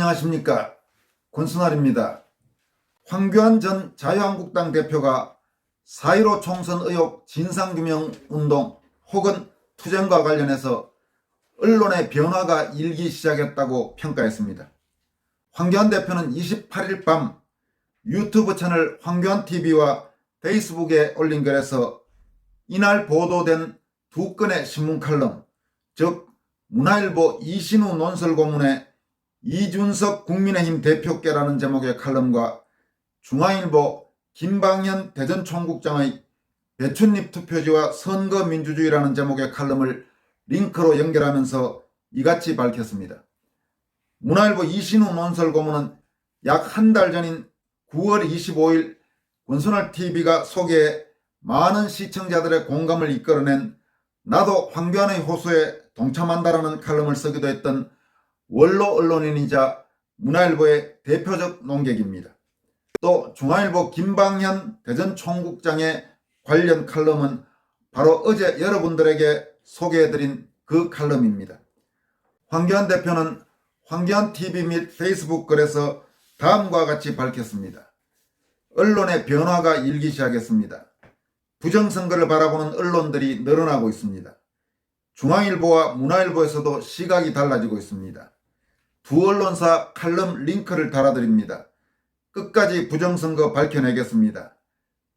안녕하십니까, 권순환입니다. 황교안 전 자유한국당 대표가 4.15 총선 의혹 진상규명운동 혹은 투쟁과 관련해서 언론의 변화가 일기 시작했다고 평가했습니다. 황교안 대표는 28일 밤 유튜브 채널 황교안TV와 페이스북에 올린 글에서 이날 보도된 두 건의 신문 칼럼, 즉 문화일보 이신우 논설고문의 이준석 국민의힘 대표께라는 제목의 칼럼과 중앙일보 김방현 대전총국장의 배춧잎 투표지와 선거민주주의라는 제목의 칼럼을 링크로 연결하면서 이같이 밝혔습니다. 문화일보 이신우 논설고문은 약 한 달 전인 9월 25일 권순환TV가 소개해 많은 시청자들의 공감을 이끌어낸 나도 황교안의 호소에 동참한다라는 칼럼을 쓰기도 했던 원로 언론인이자 문화일보의 대표적 논객입니다. 또 중앙일보 김방현 대전총국장의 관련 칼럼은 바로 어제 여러분들에게 소개해드린 그 칼럼입니다. 황교안 대표는 황교안TV 및 페이스북 글에서 다음과 같이 밝혔습니다. 언론의 변화가 일기 시작했습니다. 부정선거를 바라보는 언론들이 늘어나고 있습니다. 중앙일보와 문화일보에서도 시각이 달라지고 있습니다. 두 언론사 칼럼 링크를 달아드립니다. 끝까지 부정선거 밝혀내겠습니다.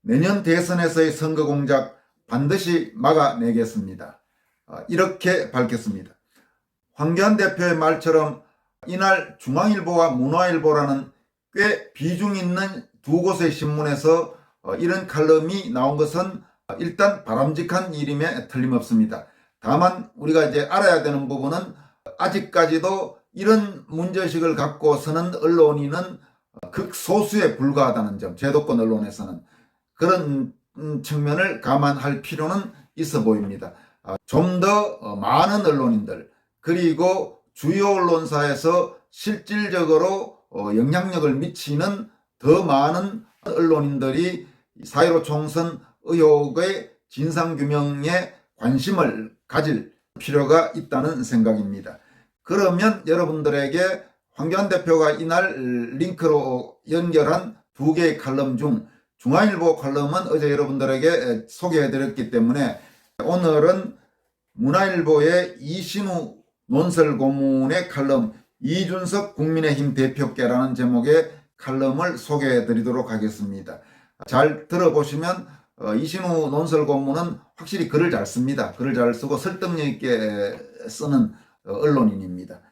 내년 대선에서의 선거 공작 반드시 막아내겠습니다. 이렇게 밝혔습니다. 황교안 대표의 말처럼 이날 중앙일보와 문화일보라는 꽤 비중 있는 두 곳의 신문에서 이런 칼럼이 나온 것은 일단 바람직한 일임에 틀림없습니다. 다만 우리가 이제 알아야 되는 부분은 아직까지도 이런 문제의식을 갖고 서는 언론인은 극소수에 불과하다는 점, 제도권 언론에서는 그런 측면을 감안할 필요는 있어 보입니다. 좀 더 많은 언론인들, 그리고 주요 언론사에서 실질적으로 영향력을 미치는 더 많은 언론인들이 4.15 총선 의혹의 진상규명에 관심을 가질 필요가 있다는 생각입니다. 그러면 여러분들에게 황교안 대표가 이날 링크로 연결한 두 개의 칼럼 중 중앙일보 칼럼은 어제 여러분들에게 소개해드렸기 때문에 오늘은 문화일보의 이신우 논설고문의 칼럼 이준석 국민의힘 대표께라는 제목의 칼럼을 소개해드리도록 하겠습니다. 잘 들어보시면 이신우 논설고문은 확실히 글을 잘 씁니다. 글을 잘 쓰고 설득력 있게 쓰는 언론인입니다.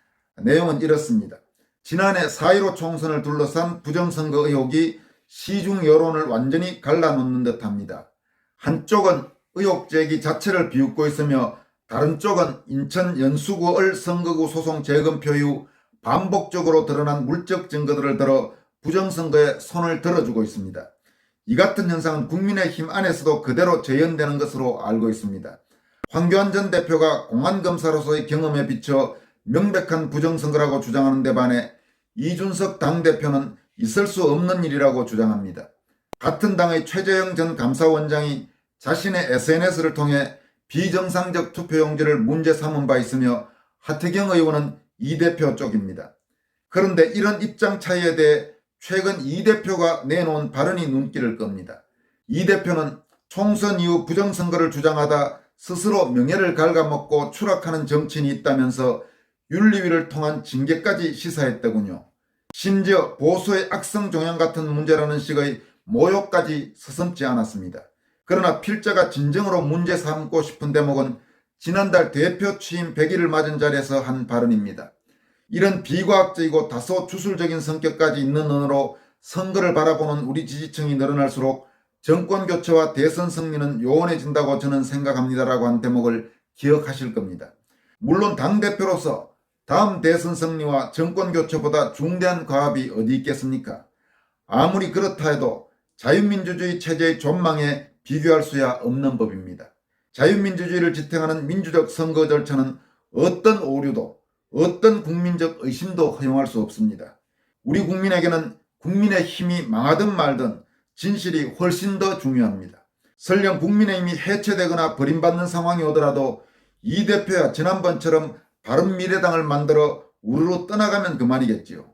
내용은 이렇습니다. 지난해 4.15 총선을 둘러싼 부정선거 의혹이 시중 여론을 완전히 갈라놓는 듯합니다. 한쪽은 의혹 제기 자체를 비웃고 있으며 다른 쪽은 인천 연수구을 선거구 소송 재검표 이후 반복적으로 드러난 물적 증거들을 들어 부정선거에 손을 들어주고 있습니다. 이 같은 현상은 국민의힘 안에서도 그대로 재현되는 것으로 알고 있습니다. 황교안 전 대표가 공안검사로서의 경험에 비춰 명백한 부정선거라고 주장하는 데 반해 이준석 당대표는 있을 수 없는 일이라고 주장합니다. 같은 당의 최재형 전 감사원장이 자신의 SNS를 통해 비정상적 투표용지를 문제 삼은 바 있으며 하태경 의원은 이 대표 쪽입니다. 그런데 이런 입장 차이에 대해 최근 이 대표가 내놓은 발언이 눈길을 끕니다. 이 대표는 총선 이후 부정선거를 주장하다 스스로 명예를 갉아먹고 추락하는 정치인이 있다면서 윤리위를 통한 징계까지 시사했더군요. 심지어 보수의 악성 종양 같은 문제라는 식의 모욕까지 서슴지 않았습니다. 그러나 필자가 진정으로 문제 삼고 싶은 대목은 지난달 대표 취임 100일을 맞은 자리에서 한 발언입니다. 이런 비과학적이고 다소 주술적인 성격까지 있는 언어로 선거를 바라보는 우리 지지층이 늘어날수록 정권교체와 대선 승리는 요원해진다고 저는 생각합니다라고 한 대목을 기억하실 겁니다. 물론 당대표로서 다음 대선 승리와 정권교체보다 중대한 과업이 어디 있겠습니까? 아무리 그렇다 해도 자유민주주의 체제의 존망에 비교할 수야 없는 법입니다. 자유민주주의를 지탱하는 민주적 선거 절차는 어떤 오류도 어떤 국민적 의심도 허용할 수 없습니다. 우리 국민에게는 국민의 힘이 망하든 말든 진실이 훨씬 더 중요합니다. 설령 국민의힘이 해체되거나 버림받는 상황이 오더라도 이 대표야 지난번처럼 바른미래당을 만들어 우르르 떠나가면 그만이겠지요.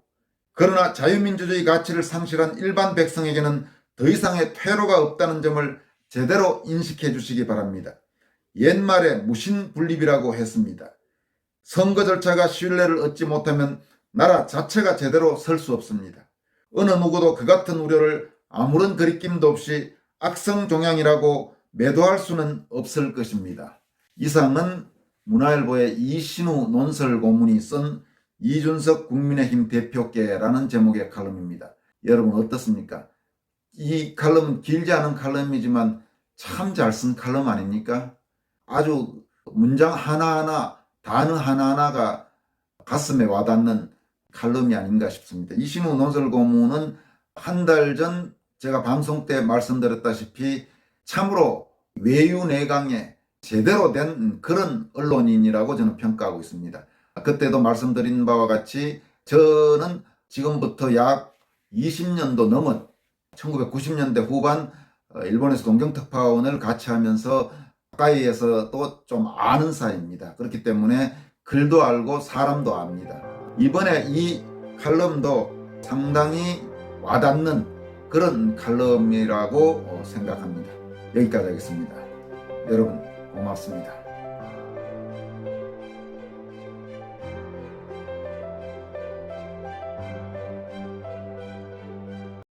그러나 자유민주주의 가치를 상실한 일반 백성에게는 더 이상의 퇴로가 없다는 점을 제대로 인식해 주시기 바랍니다. 옛말에 무신분립이라고 했습니다. 선거 절차가 신뢰를 얻지 못하면 나라 자체가 제대로 설 수 없습니다. 어느 누구도 그 같은 우려를 아무런 거리낌도 없이 악성종양이라고 매도할 수는 없을 것입니다. 이상은 문화일보의 이신우 논설고문이 쓴 이준석 국민의힘 대표께라는 제목의 칼럼입니다. 여러분 어떻습니까? 이 칼럼은 길지 않은 칼럼이지만 참 잘 쓴 칼럼 아닙니까? 아주 문장 하나하나, 단어 하나하나가 가슴에 와닿는 칼럼이 아닌가 싶습니다. 이신우 논설고문은 한 달 전 제가 방송 때 말씀드렸다시피 참으로 외유내강에 제대로 된 그런 언론인이라고 저는 평가하고 있습니다. 그때도 말씀드린 바와 같이 저는 지금부터 약 20년도 넘은 1990년대 후반 일본에서 동경특파원을 같이 하면서 가까이에서 또 좀 아는 사이입니다. 그렇기 때문에 글도 알고 사람도 압니다. 이번에 이 칼럼도 상당히 와닿는 그런 칼럼이라고 생각합니다. 여기까지 하겠습니다. 여러분 고맙습니다.